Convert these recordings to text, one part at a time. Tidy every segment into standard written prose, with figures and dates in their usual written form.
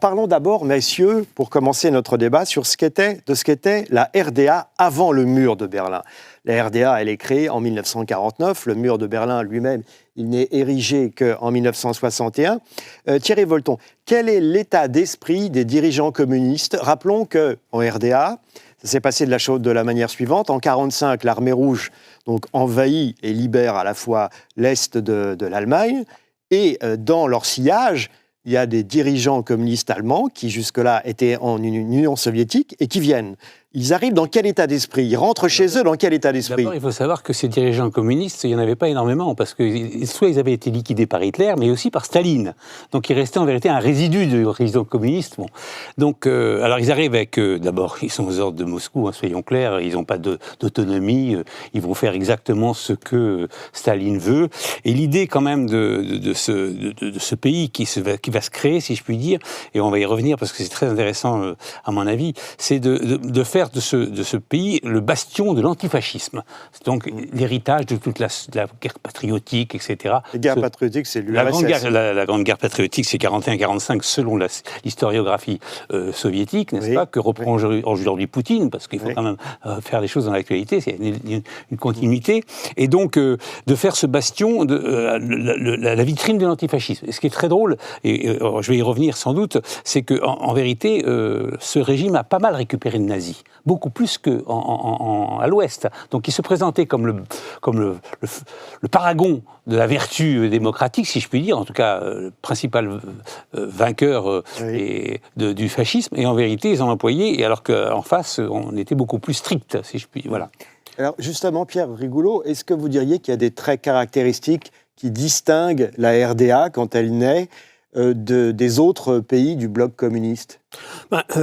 Parlons d'abord, messieurs, pour commencer notre débat, de ce qu'était la RDA avant le mur de Berlin. La RDA, elle est créée en 1949. Le mur de Berlin lui-même, il n'est érigé qu'en 1961. Thierry Volton, quel est l'état d'esprit des dirigeants communistes? Rappelons qu'en RDA, ça s'est passé de la manière suivante. En 1945, l'armée rouge donc, envahit et libère à la fois l'Est de l'Allemagne. Et dans leur sillage, il y a des dirigeants communistes allemands qui jusque-là étaient en Union soviétique et qui viennent. Ils arrivent dans quel état d'esprit? Ils rentrent chez eux dans quel état d'esprit? D'abord, il faut savoir que ces dirigeants communistes, il n'y en avait pas énormément, parce que soit ils avaient été liquidés par Hitler, mais aussi par Staline. Donc il restait en vérité un résidu du résident communiste. Bon. Donc, alors ils arrivent avec, d'abord, ils sont aux ordres de Moscou, hein, soyons clairs, ils n'ont pas d'autonomie, ils vont faire exactement ce que Staline veut. Et l'idée quand même de ce pays qui va se créer, si je puis dire, et on va y revenir parce que c'est très intéressant à mon avis, c'est de faire de ce pays le bastion de l'antifascisme. C'est donc l'héritage de toute la guerre patriotique, etc. La guerre patriotique, c'est l'URSS. La grande guerre patriotique, c'est 41-45 selon l'historiographie soviétique, n'est-ce pas, que reprend aujourd'hui Poutine, parce qu'il faut quand même faire les choses dans l'actualité, c'est une continuité. Et donc, de faire ce bastion, la vitrine de l'antifascisme. Et ce qui est très drôle, et je vais y revenir sans doute, c'est qu'en vérité, ce régime a pas mal récupéré de nazis. Beaucoup plus qu'à l'Ouest. Donc il se présentait comme le paragon de la vertu démocratique, si je puis dire, en tout cas principal vainqueur du fascisme, et en vérité ils ont employé, alors qu'en face on était beaucoup plus strict, si je puis dire. Voilà. Alors justement, Pierre Rigoulot, est-ce que vous diriez qu'il y a des traits caractéristiques qui distinguent la RDA quand elle naît des autres pays du bloc communiste?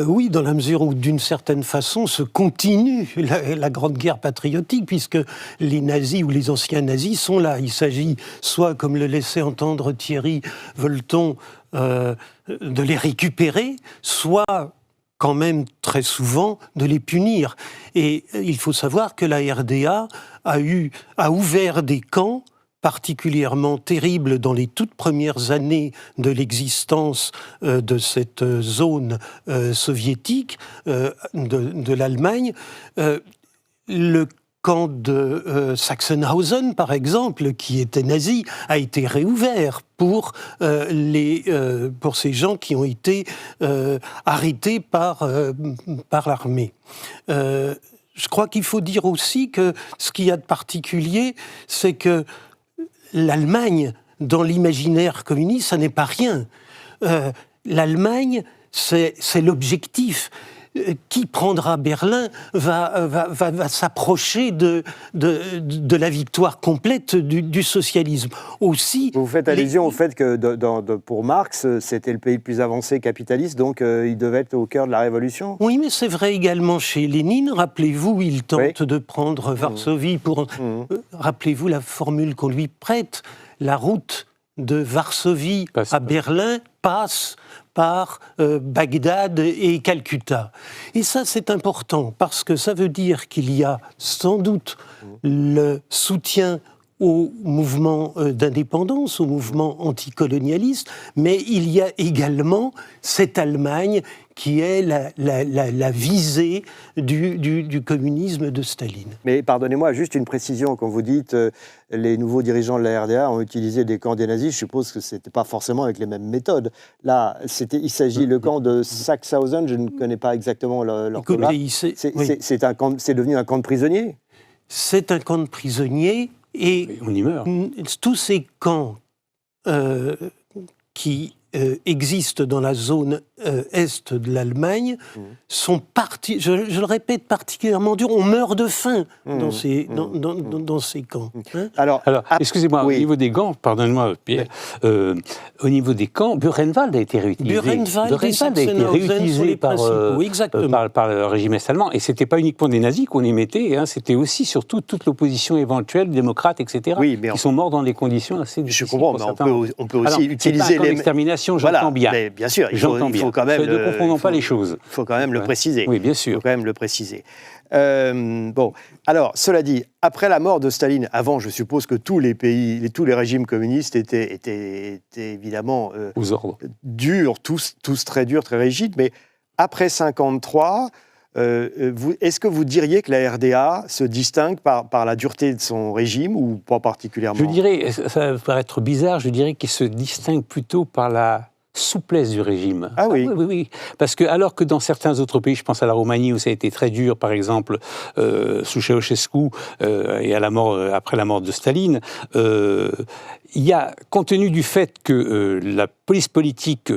Oui, dans la mesure où, d'une certaine façon, se continue la grande guerre patriotique, puisque les nazis ou les anciens nazis sont là. Il s'agit soit, comme le laissait entendre Thierry Volton, de les récupérer, soit, quand même, très souvent, de les punir. Et il faut savoir que la RDA a ouvert des camps particulièrement terrible dans les toutes premières années de l'existence de cette zone soviétique de l'Allemagne. Le camp de Sachsenhausen, par exemple, qui était nazi, a été réouvert pour ces gens qui ont été arrêtés par l'armée. Je crois qu'il faut dire aussi que ce qu'il y a de particulier, c'est que l'Allemagne, dans l'imaginaire communiste, ça n'est pas rien. L'Allemagne, c'est l'objectif. Qui prendra Berlin va s'approcher de la victoire complète du socialisme. Aussi, vous faites allusion au fait que pour Marx, c'était le pays le plus avancé capitaliste, donc il devait être au cœur de la révolution. Oui, mais c'est vrai également chez Lénine. Rappelez-vous, il tente de prendre Varsovie pour... Rappelez-vous la formule qu'on lui prête. La route de Varsovie à Berlin passe par Bagdad et Calcutta. Et ça, c'est important, parce que ça veut dire qu'il y a sans doute le soutien au mouvement d'indépendance, au mouvement anticolonialiste, mais il y a également cette Allemagne qui est la visée du communisme de Staline. Mais pardonnez-moi, juste une précision, quand vous dites les nouveaux dirigeants de la RDA ont utilisé des camps des nazis, je suppose que ce n'était pas forcément avec les mêmes méthodes. Là, il s'agit le camp de Sachsenhausen, je ne connais pas exactement l'orthographe. C'est devenu un camp de prisonniers. C'est un camp de prisonniers. Et on y meurt. Tous ces camps qui existent dans la zone est de l'Allemagne sont je le répète, particulièrement durs. On meurt de faim dans ces camps. Hein. Alors excusez-moi, au niveau des camps, pardonnez-moi Pierre, au niveau des camps, Buchenwald a été réutilisé. Buchenwald a été réutilisé par le régime est-allemand. Et ce n'était pas uniquement des nazis qu'on y mettait, hein, c'était aussi surtout toute l'opposition éventuelle, démocrate, etc., qui sont morts dans des conditions assez difficiles. Je comprends, mais on peut aussi utiliser l'extermination. situation, j'entends bien. Mais bien sûr, il faut quand même... Ne confondons pas les choses. Il faut quand même le préciser. Oui, bien sûr. Il faut quand même le préciser. Bon, alors, cela dit, après la mort de Staline, avant, je suppose que tous les pays, tous les régimes communistes étaient évidemment aux ordres. Durs, tous très durs, très rigides, mais après 1953, est-ce que vous diriez que la RDA se distingue par la dureté de son régime ou pas particulièrement? Je dirais, ça va paraître bizarre, je dirais qu'il se distingue plutôt par la souplesse du régime. Ah oui. Oui. Parce que alors que dans certains autres pays, je pense à la Roumanie où ça a été très dur, par exemple sous Ceausescu et après la mort de Staline, il y a, compte tenu du fait que la police politique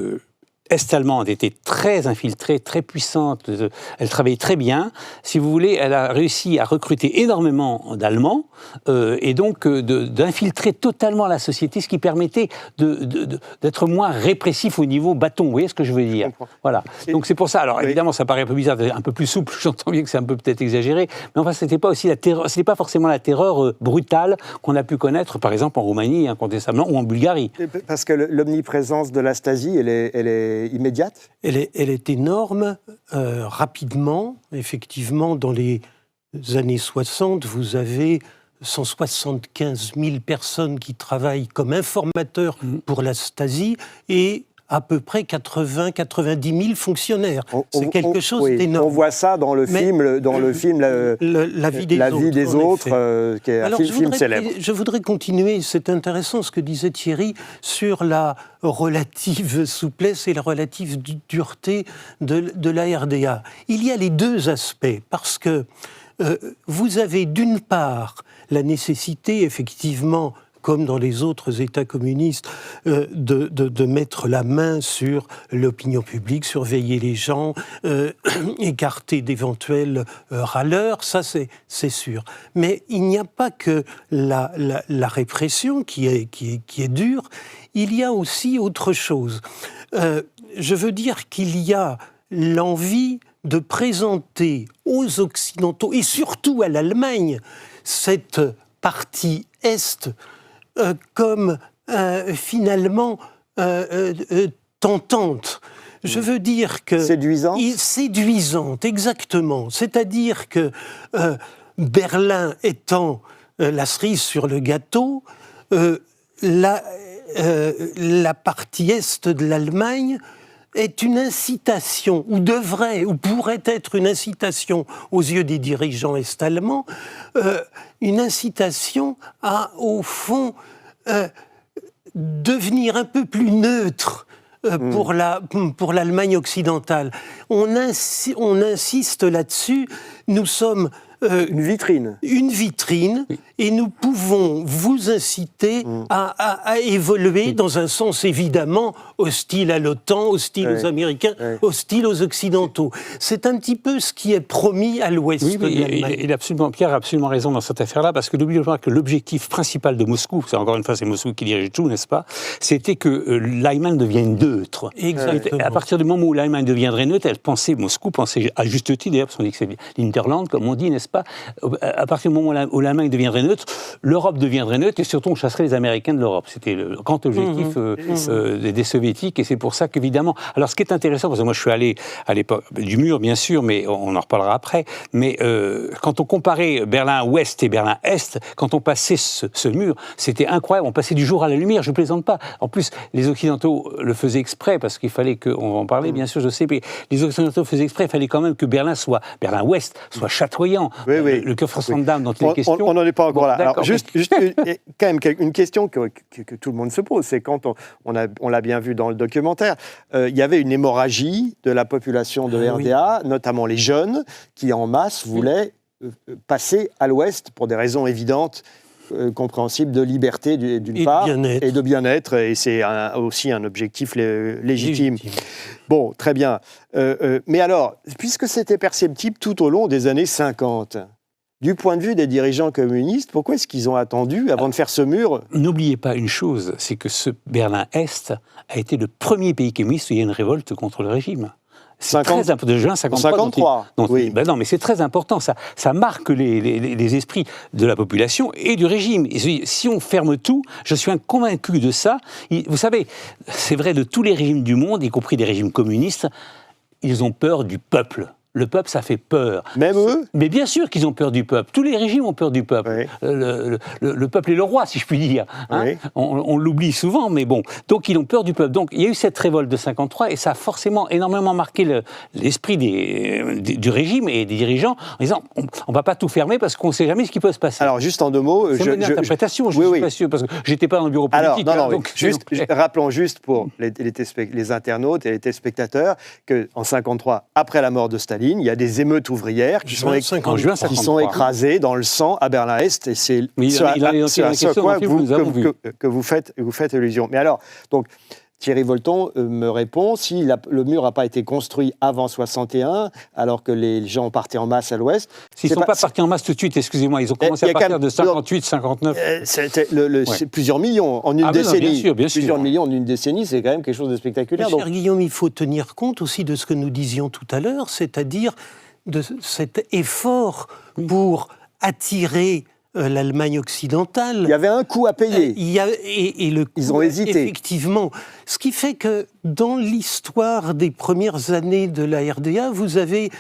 est-allemande était très infiltrée, très puissante, elle travaillait très bien. Si vous voulez, elle a réussi à recruter énormément d'Allemands et donc d'infiltrer totalement la société, ce qui permettait d'être moins répressif au niveau bâton. Vous voyez ce que je veux dire? Voilà. Donc c'est pour ça. Alors évidemment, ça paraît un peu bizarre, un peu plus souple. J'entends bien que c'est un peu peut-être exagéré, mais enfin, c'était pas aussi la terreur. C'était pas forcément la terreur brutale qu'on a pu connaître, par exemple en Roumanie, incontestablement, ou en Bulgarie. Parce que l'omniprésence de la Stasi, elle est immédiate? Elle est énorme, rapidement. Effectivement, dans les années 60, vous avez 175 000 personnes qui travaillent comme informateurs pour la Stasi et à peu près 80-90 000 fonctionnaires. C'est quelque chose d'énorme. On voit ça dans le film, La vie des autres, qui est un film célèbre. Je voudrais continuer, c'est intéressant ce que disait Thierry, sur la relative souplesse et la relative dureté de la RDA. Il y a les deux aspects, parce que vous avez d'une part la nécessité, effectivement, comme dans les autres États communistes, de mettre la main sur l'opinion publique, surveiller les gens, écarter d'éventuels râleurs, ça c'est sûr. Mais il n'y a pas que la répression qui est dure, il y a aussi autre chose. Je veux dire qu'il y a l'envie de présenter aux Occidentaux, et surtout à l'Allemagne, cette partie Est comme finalement tentante. Je veux dire que... Séduisante ? Séduisante, exactement. C'est-à-dire que Berlin étant la cerise sur le gâteau, la partie Est de l'Allemagne est une incitation, ou devrait, ou pourrait être une incitation aux yeux des dirigeants est-allemands, une incitation à, au fond, devenir un peu plus neutre pour l'Allemagne occidentale. On insiste là-dessus, nous sommes... une vitrine. Une vitrine, et nous pouvons vous inciter à évoluer dans un sens évidemment hostile à l'OTAN, hostile aux Américains, hostile aux Occidentaux. C'est un petit peu ce qui est promis à l'Ouest de l'Allemagne. Pierre a absolument raison dans cette affaire-là, parce que n'oubliez pas que l'objectif principal de Moscou, c'est encore une fois c'est Moscou qui dirige tout, n'est-ce pas? C'était que l'Allemagne devienne neutre. Exactement. À partir du moment où l'Allemagne deviendrait neutre, Moscou pensait à juste titre, d'ailleurs, parce qu'on dit que c'est l'Interland, comme on dit, n'est-ce pas? À partir du moment où l'Allemagne deviendrait neutre, l'Europe deviendrait neutre, et surtout on chasserait les Américains de l'Europe. C'était le grand objectif des Soviétiques, et c'est pour ça qu'évidemment... Alors ce qui est intéressant, parce que moi je suis allé à l'époque du mur, bien sûr, mais on en reparlera après, mais quand on comparait Berlin-Ouest et Berlin-Est, quand on passait ce mur, c'était incroyable, on passait du jour à la lumière, je ne plaisante pas. En plus, les Occidentaux le faisaient exprès, parce qu'il fallait on va en parler, bien sûr, je sais, mais les Occidentaux faisaient exprès, il fallait quand même que Berlin-Ouest soit chatoyant. Le Kaufmannsdamm dont il est question. On n'en est pas encore là. Alors, juste quand même une question que tout le monde se pose, c'est quand on l'a bien vu dans le documentaire, il y avait une hémorragie de la population de RDA, notamment les jeunes, qui en masse voulaient passer à l'Ouest pour des raisons évidentes, compréhensibles, de liberté d'une part, et de bien-être, et c'est aussi un objectif légitime. Bon, très bien. Mais alors, puisque c'était perceptible tout au long des années 50, du point de vue des dirigeants communistes, pourquoi est-ce qu'ils ont attendu avant de faire ce mur? N'oubliez pas une chose, c'est que ce Berlin-Est a été le premier pays communiste où il y a une révolte contre le régime. C'est très important, de juin 53. Oui. Ben non, mais c'est très important. Ça marque les esprits de la population et du régime. Et si on ferme tout, je suis convaincu de ça. Vous savez, c'est vrai de tous les régimes du monde, y compris des régimes communistes, ils ont peur du peuple. Le peuple, ça fait peur. Même eux? Mais bien sûr qu'ils ont peur du peuple. Tous les régimes ont peur du peuple. Oui. Le peuple est le roi, si je puis dire. Hein, oui. On l'oublie souvent, mais bon. Donc, ils ont peur du peuple. Donc, il y a eu cette révolte de 53 et ça a forcément énormément marqué l'esprit du régime et des dirigeants en disant on ne va pas tout fermer parce qu'on ne sait jamais ce qui peut se passer. Alors, juste en deux mots... C'est une interprétation, je ne suis pas sûr, parce que je n'étais pas dans le bureau politique. Alors, non, rappelons juste pour les internautes et les téléspectateurs qu'en 53, après la mort de Staline, il y a des émeutes ouvrières qui sont écrasées dans le sang à Berlin-Est, et c'est à ce quoi que vous faites allusion. Mais alors, donc, Thierry Volton me répond, si le mur n'a pas été construit avant 61, alors que les gens partaient en masse à l'ouest... S'ils ne sont pas partis en masse tout de suite, excusez-moi, ils ont commencé à partir de 58, 59... C'était plusieurs millions en une décennie. Bien sûr. Plusieurs millions en une décennie, c'est quand même quelque chose de spectaculaire. Cher Guillaume, il faut tenir compte aussi de ce que nous disions tout à l'heure, c'est-à-dire de cet effort pour attirer l'Allemagne occidentale. Il y avait un coût à payer. Ils ont hésité. Effectivement. Ce qui fait que dans l'histoire des premières années de la RDA, vous avez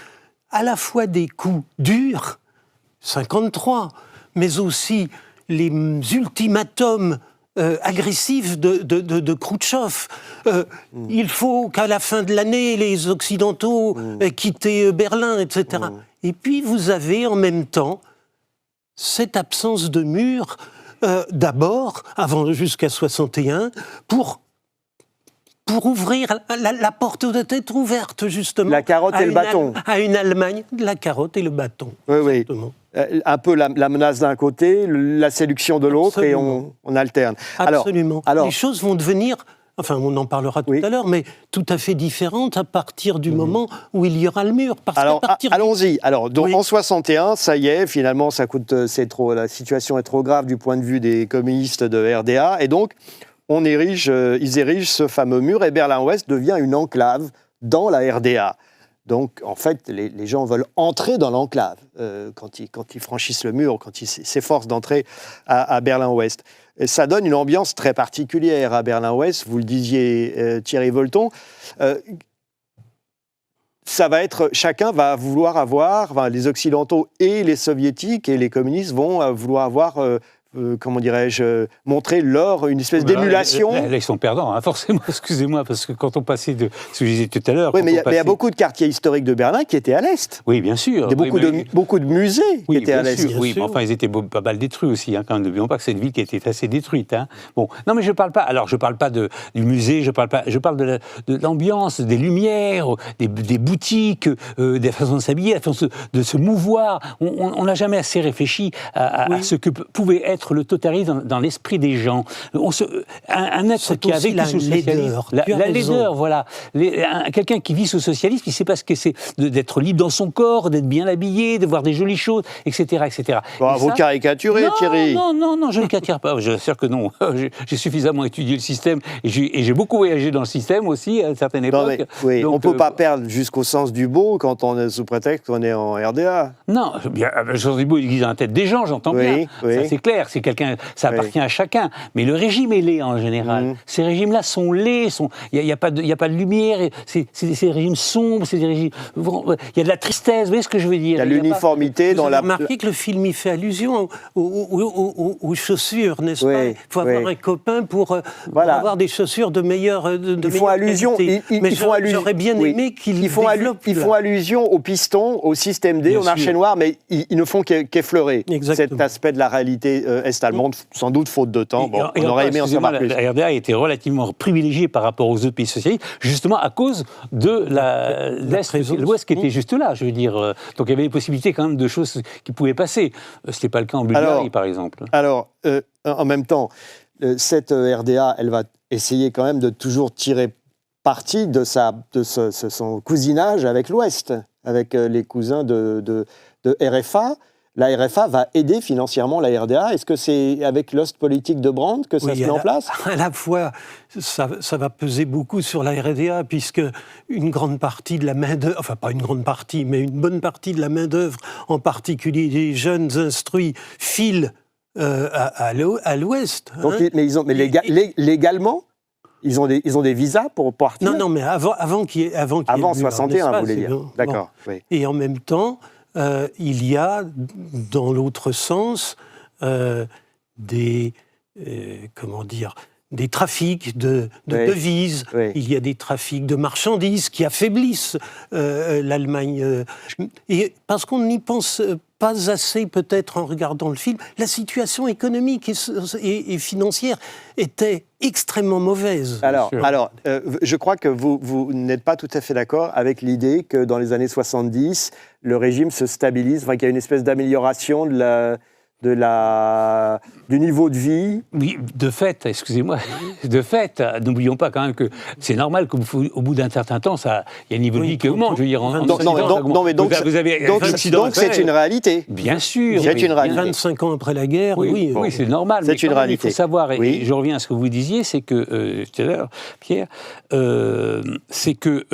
à la fois des coups durs, 53, mais aussi les ultimatums agressifs de Khrouchtchev. Il faut qu'à la fin de l'année, les Occidentaux aient quitté Berlin, etc. Et puis vous avez en même temps cette absence de mur, d'abord, avant jusqu'à 61, pour ouvrir la porte de tête ouverte, justement. La carotte et le bâton. À une Allemagne, la carotte et le bâton. Oui, oui. Un peu la menace d'un côté, la séduction de l'autre, et on alterne. Absolument. Alors, les choses vont devenir... Enfin, on en parlera tout à l'heure, mais tout à fait différente à partir du moment où il y aura le mur. Allons-y. Alors, donc, en 61, ça y est, finalement, la situation est trop grave du point de vue des communistes de RDA, et donc, ils érigent ce fameux mur, et Berlin-Ouest devient une enclave dans la RDA. Donc, en fait, les gens veulent entrer dans l'enclave quand ils franchissent le mur, quand ils s'efforcent d'entrer à Berlin-Ouest. Et ça donne une ambiance très particulière à Berlin-Ouest. Vous le disiez, Thierry Volton. Chacun va vouloir avoir, les Occidentaux et les Soviétiques et les communistes vont vouloir avoir... comment dirais-je, montrer une espèce d'émulation. Là, ils sont perdants, hein, forcément, excusez-moi, parce que quand on passait de ce que je disais tout à l'heure... Oui, mais il y a beaucoup de quartiers historiques de Berlin qui étaient à l'Est. Oui, bien sûr. Il y a beaucoup de musées qui étaient à l'Est. Oui, mais enfin, ils étaient pas mal détruits aussi, hein, quand même. N'oublions pas que c'est une ville qui était assez détruite. Hein. Bon, non, mais je parle pas du musée, je parle de l'ambiance, des lumières, des boutiques, des façons de s'habiller, la façon de se mouvoir. On n'a jamais assez réfléchi à ce que pouvait être le totalitarisme dans l'esprit des gens. Un être qui a vécu sous le socialisme... La laideur, voilà. Quelqu'un qui vit sous le socialisme, il ne sait pas ce que c'est d'être libre dans son corps, d'être bien habillé, de voir des jolies choses, etc. etc. Bon, vous caricaturez, Thierry. Non, je ne caricature pas. Je suis sûr que non. J'ai suffisamment étudié le système et j'ai beaucoup voyagé dans le système aussi à une certaine époque. Donc, on ne peut pas perdre jusqu'au sens du beau quand on est sous prétexte qu'on est en RDA. Non, le sens du beau, il existe dans la tête des gens, j'entends bien. Ça, c'est clair. C'est quelqu'un, ça appartient à chacun. Mais le régime est laid en général. Ces régimes-là sont laids. Il n'y a pas de lumière. C'est des régimes sombres. C'est des régimes. Il y a de la tristesse. Vous voyez ce que je veux dire? Il y a l'uniformité dans la. Vous avez remarqué que le film y fait allusion aux chaussures, n'est-ce pas? Il faut avoir un copain pour avoir des chaussures de meilleure Ils font allusion. J'aurais bien aimé qu'ils développent. Ils font allusion au piston, au système D, au marché noir, mais ils ne font qu'effleurer cet aspect de la réalité est-allemande, sans doute faute de temps. Bon, on aurait aimé en savoir plus. La RDA a été relativement privilégiée par rapport aux autres pays socialistes, justement à cause de l'Ouest qui était juste là, je veux dire. Donc il y avait des possibilités quand même de choses qui pouvaient passer. Ce n'était pas le cas en Bulgarie, par exemple. Alors, en même temps, cette RDA, elle va essayer quand même de toujours tirer parti de son cousinage avec l'Ouest, avec les cousins de RFA. la RFA va aider financièrement la RDA. Est-ce que c'est avec l'Ostpolitik de Brandt que ça se met en place? À la fois, ça va peser beaucoup sur la RDA, puisque une grande partie de la main-d'œuvre, enfin pas une grande partie, mais une bonne partie de la main-d'œuvre, en particulier les jeunes instruits, file à l'Ouest. Donc, légalement, ils ont des visas pour partir? Non, mais avant qu'il y ait avant 61, vous voulez dire. Bon. D'accord. Oui. Et en même temps, il y a, dans l'autre sens, des trafics de devises. Oui. Il y a des trafics de marchandises qui affaiblissent l'Allemagne. Et parce qu'on n'y pense pas assez, peut-être, en regardant le film, la situation économique et financière était extrêmement mauvaise. Alors, je crois que vous n'êtes pas tout à fait d'accord avec l'idée que dans les années 70, le régime se stabilise, qu'il y a une espèce d'amélioration du niveau de vie. Oui, de fait, excusez-moi, n'oublions pas quand même que c'est normal qu'au bout d'un certain temps, il y a un niveau de vie qui augmente. Je veux dire, donc c'est une réalité. Bien sûr. C'est une réalité. 25 ans après la guerre, oui. Oui, c'est normal. C'est une réalité. Il faut savoir, et je reviens à ce que vous disiez, c'est que, tout à l'heure, Pierre, c'est que...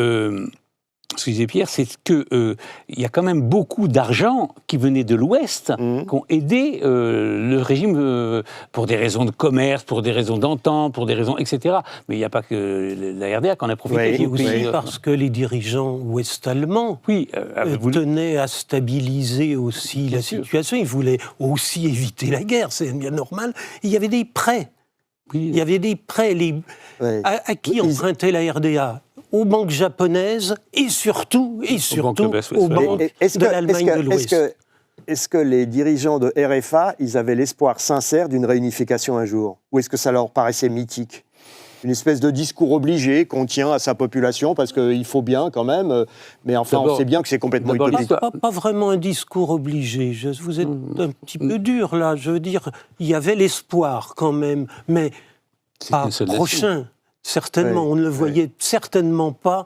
Excusez Pierre, c'est que y a quand même beaucoup d'argent qui venait de l'Ouest, qui ont aidé le régime pour des raisons de commerce, pour des raisons d'entente, pour des raisons, etc. Mais il n'y a pas que la RDA qui en a profité. Oui, aussi parce que les dirigeants ouest-allemands tenaient à stabiliser aussi la situation. Ils voulaient aussi éviter la guerre, c'est bien normal. Il y avait des prêts. Oui. Il y avait des prêts. À qui empruntait la RDA ? Aux banques japonaises et surtout aux banques de l'Allemagne de l'Ouest. Est-ce que les dirigeants de RFA, ils avaient l'espoir sincère d'une réunification un jour? Ou est-ce que ça leur paraissait mythique? Une espèce de discours obligé qu'on tient à sa population parce qu'il faut bien quand même, mais enfin on sait bien que c'est complètement utopique. Pas vraiment un discours obligé, vous êtes un petit peu dur là, je veux dire, il y avait l'espoir quand même, mais pas prochain. Certainement, on ne le voyait certainement pas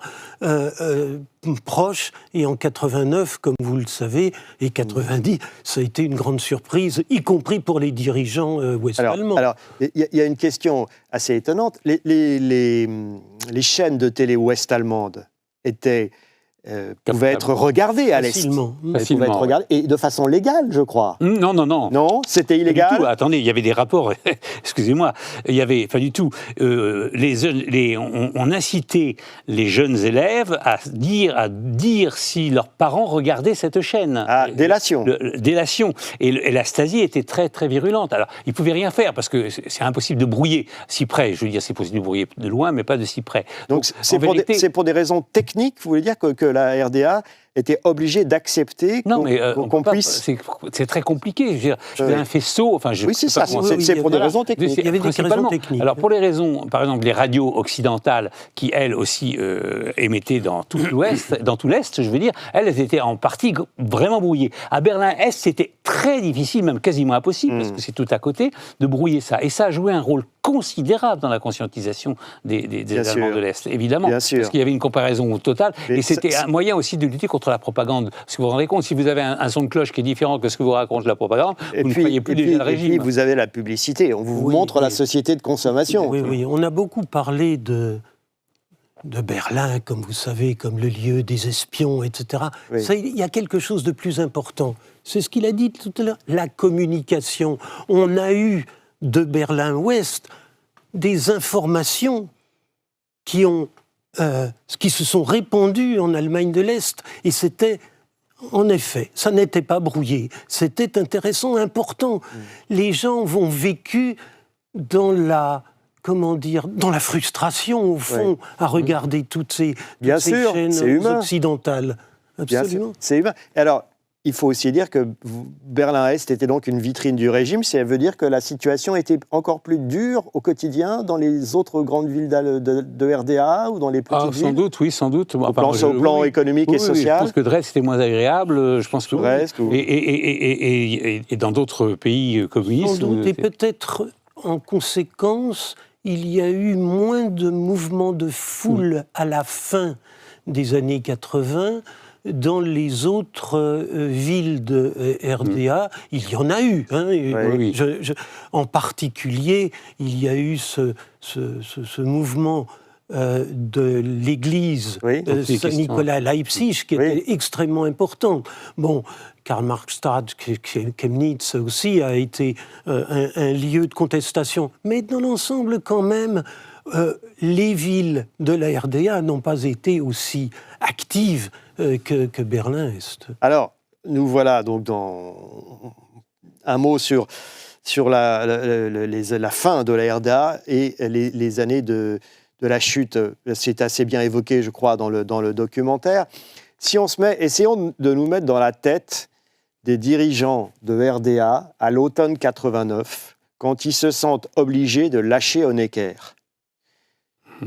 proche. Et en 89, comme vous le savez, et 90, ça a été une grande surprise, y compris pour les dirigeants ouest-allemands. Alors, il y a une question assez étonnante. Les chaînes de télé ouest-allemandes pouvaient être regardées à l'Est. Facilement. Pouvaient être regardées, et de façon légale, je crois. Non. Non, c'était illégal. Pas du tout. Attendez, il y avait des rapports. Excusez-moi, il y avait, pas du tout. On incitait les jeunes élèves à dire si leurs parents regardaient cette chaîne. Ah, délation. Délation. Et la Stasi était très très virulente. Alors, ils pouvaient rien faire parce que c'est impossible de brouiller si près. Je veux dire, c'est possible de brouiller de loin, mais pas de si près. Donc c'est pour des raisons techniques, vous voulez dire que la RDA était obligée d'accepter qu'on puisse... C'est très compliqué. Je veux dire, un faisceau... Oui, c'est ça, c'est pour des raisons techniques. Il y avait des raisons techniques. Alors, pour les raisons, par exemple, les radios occidentales, qui, elles aussi, émettaient dans tout l'Est, je veux dire, elles étaient en partie vraiment brouillées. À Berlin-Est, c'était très difficile, même quasiment impossible, parce que c'est tout à côté, de brouiller ça. Et ça a joué un rôle considérable dans la conscientisation des Allemands de l'Est, évidemment. Parce qu'il y avait une comparaison totale. Et c'était un moyen aussi de lutter contre la propagande. Parce que vous vous rendez compte, si vous avez un son de cloche qui est différent que ce que vous raconte la propagande, vous ne croyez plus déjà le régime. Et puis vous avez la publicité. On vous montre la société de consommation. Oui. On a beaucoup parlé de Berlin, comme vous savez, comme le lieu des espions, etc. Il y a quelque chose de plus important. C'est ce qu'il a dit tout à l'heure. La communication. On a eu de Berlin-Ouest des informations qui se sont répandues en Allemagne de l'Est. Et c'était, en effet, ça n'était pas brouillé. C'était intéressant, important. Les gens ont vécu dans la frustration, au fond, à regarder toutes ces chaînes occidentales. Absolument. C'est humain. Alors, il faut aussi dire que Berlin-Est était donc une vitrine du régime. Ça veut dire que la situation était encore plus dure au quotidien dans les autres grandes villes de RDA ou dans les petites villes? Sans doute, oui, sans doute. Au plan économique et social. Je pense que Dresde était moins agréable. Je pense que Dresde, et dans d'autres pays communistes. Sans doute, et peut-être en conséquence, il y a eu moins de mouvements de foule à la fin des années 80, dans les autres villes de RDA, il y en a eu. Hein, oui. En particulier, il y a eu ce mouvement de l'église Saint-Nicolas à Leipzig, qui était extrêmement important. Bon, Karl-Marx-Stadt, Chemnitz aussi a été un lieu de contestation. Mais dans l'ensemble, quand même, les villes de la RDA n'ont pas été aussi actives que Berlin-Est. Alors, nous voilà donc dans un mot sur la fin de la RDA et les années de la chute. C'est assez bien évoqué, je crois, dans le documentaire. Si on se met, essayons de nous mettre dans la tête des dirigeants de RDA à l'automne 89, quand ils se sentent obligés de lâcher Honecker.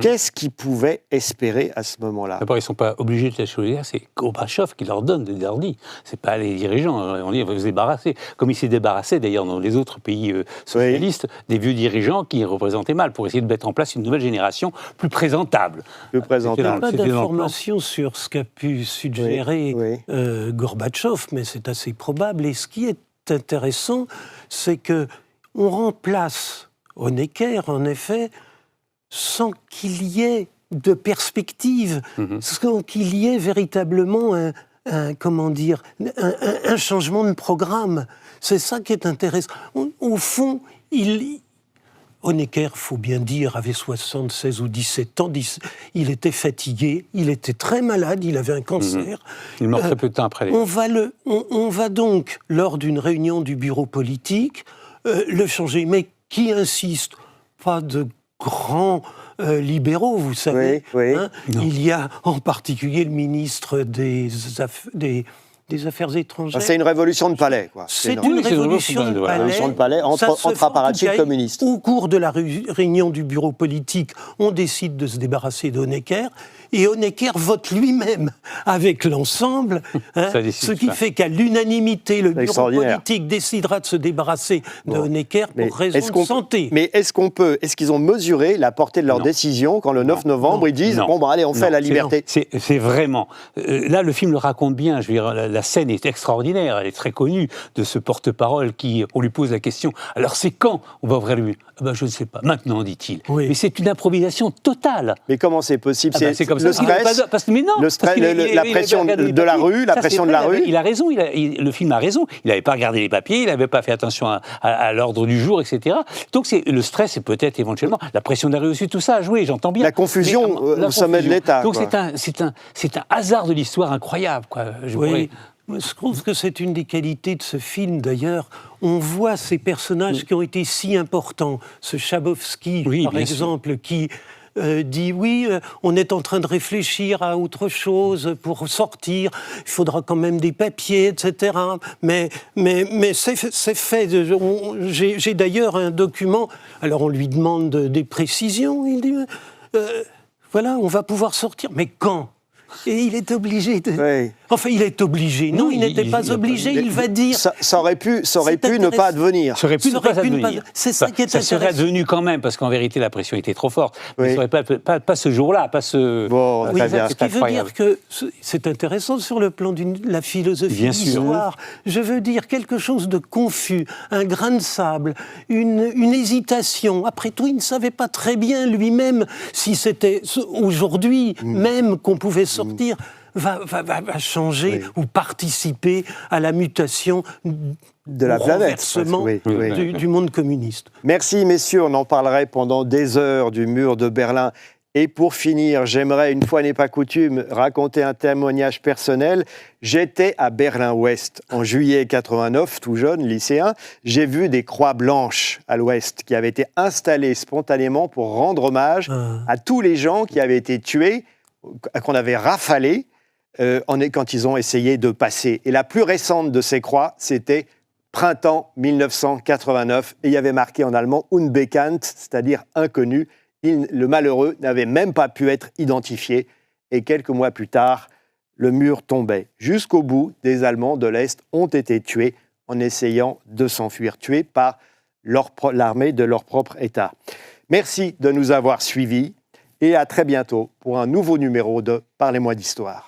Qu'est-ce qu'ils pouvaient espérer à ce moment-là ? D'abord, ils ne sont pas obligés de lâcher Honecker, c'est Gorbatchev qui leur donne, leur dit. Ce n'est pas les dirigeants, on dit, on va se débarrasser. Comme il s'est débarrassé, d'ailleurs, dans les autres pays socialistes, des vieux dirigeants qui représentaient mal, pour essayer de mettre en place une nouvelle génération plus présentable. Il n'y a pas d'informations sur ce qu'a pu suggérer Gorbatchev, mais c'est assez probable. Et ce qui est intéressant, c'est qu'on remplace Honecker, en effet, sans qu'il y ait de perspective, sans qu'il y ait véritablement un changement de programme. C'est ça qui est intéressant. Au fond, Honecker, il faut bien dire, avait 76 ou 17 ans, il était fatigué, il était très malade, il avait un cancer. Il meurt très peu de temps après. On va donc, lors d'une réunion du bureau politique, le changer. Mais qui insiste ? Pas de grands libéraux, vous savez. Hein, il y a en particulier le ministre des Affaires étrangères. C'est une révolution de palais, quoi. C'est une révolution de palais entre apparatchiks communistes. Au cours de la réunion du bureau politique, on décide de se débarrasser d'Honecker, et Honecker vote lui-même avec l'ensemble, ce qui fait qu'à l'unanimité, le bureau politique décidera de se débarrasser de Honecker pour raison de santé. Mais est-ce qu'ils ont mesuré la portée de leur décision quand le 9 novembre, ils disent « Bon, allez, on fait la liberté ». C'est vraiment... là, le film le raconte bien, je veux dire, la scène est extraordinaire, elle est très connue, de ce porte-parole on lui pose la question « Alors, c'est quand on va ouvrir le mur ?» Je ne sais pas, maintenant, dit-il. Mais c'est une improvisation totale. Mais comment c'est possible ? C'est comme le stress, la pression de la rue, la pression de la rue. Il a raison, le film a raison. Il n'avait pas regardé les papiers, il n'avait pas fait attention à l'ordre du jour, etc. Donc le stress, c'est peut-être éventuellement la pression de la rue aussi, tout ça a joué, j'entends bien. La confusion au sommet de l'État. Donc c'est un hasard de l'histoire incroyable, quoi. Je trouve que c'est une des qualités de ce film, d'ailleurs. On voit ces personnages qui ont été si importants. Ce Chabovski, par exemple, qui dit on est en train de réfléchir à autre chose pour sortir, il faudra quand même des papiers, etc. Mais c'est fait. J'ai d'ailleurs un document, alors on lui demande des précisions, il dit voilà, on va pouvoir sortir. Mais quand ? Et il est obligé de... Enfin, il est obligé. Non, il n'était pas obligé, il va dire... Ça aurait pu ne pas advenir. Ça aurait pu ne pas advenir. C'est ça qui est intéressant. Ça serait advenu quand même, parce qu'en vérité, la pression était trop forte. Mais ça n'aurait pas ce jour-là, pas ce... Bon, très bien. Ce qui veut dire que c'est intéressant sur le plan de la philosophie de l'histoire. Je veux dire quelque chose de confus, un grain de sable, une hésitation. Après tout, il ne savait pas très bien lui-même si c'était aujourd'hui même qu'on pouvait sortir, va changer ou participer à la mutation de la planète, du monde communiste. Merci messieurs, on en parlerait pendant des heures du mur de Berlin. Et pour finir, j'aimerais, une fois n'est pas coutume, raconter un témoignage personnel. J'étais à Berlin-Ouest en juillet 89, tout jeune, lycéen. J'ai vu des croix blanches à l'Ouest qui avaient été installées spontanément pour rendre hommage à tous les gens qui avaient été tués, qu'on avait rafalé quand ils ont essayé de passer. Et la plus récente de ces croix, c'était printemps 1989. Et il y avait marqué en allemand « Unbekannt », c'est-à-dire « inconnu ». Le malheureux n'avait même pas pu être identifié. Et quelques mois plus tard, le mur tombait. Jusqu'au bout, des Allemands de l'Est ont été tués en essayant de s'enfuir, tués par l'armée de leur propre État. Merci de nous avoir suivis. et à très bientôt pour un nouveau numéro de Parlez-moi d'Histoire.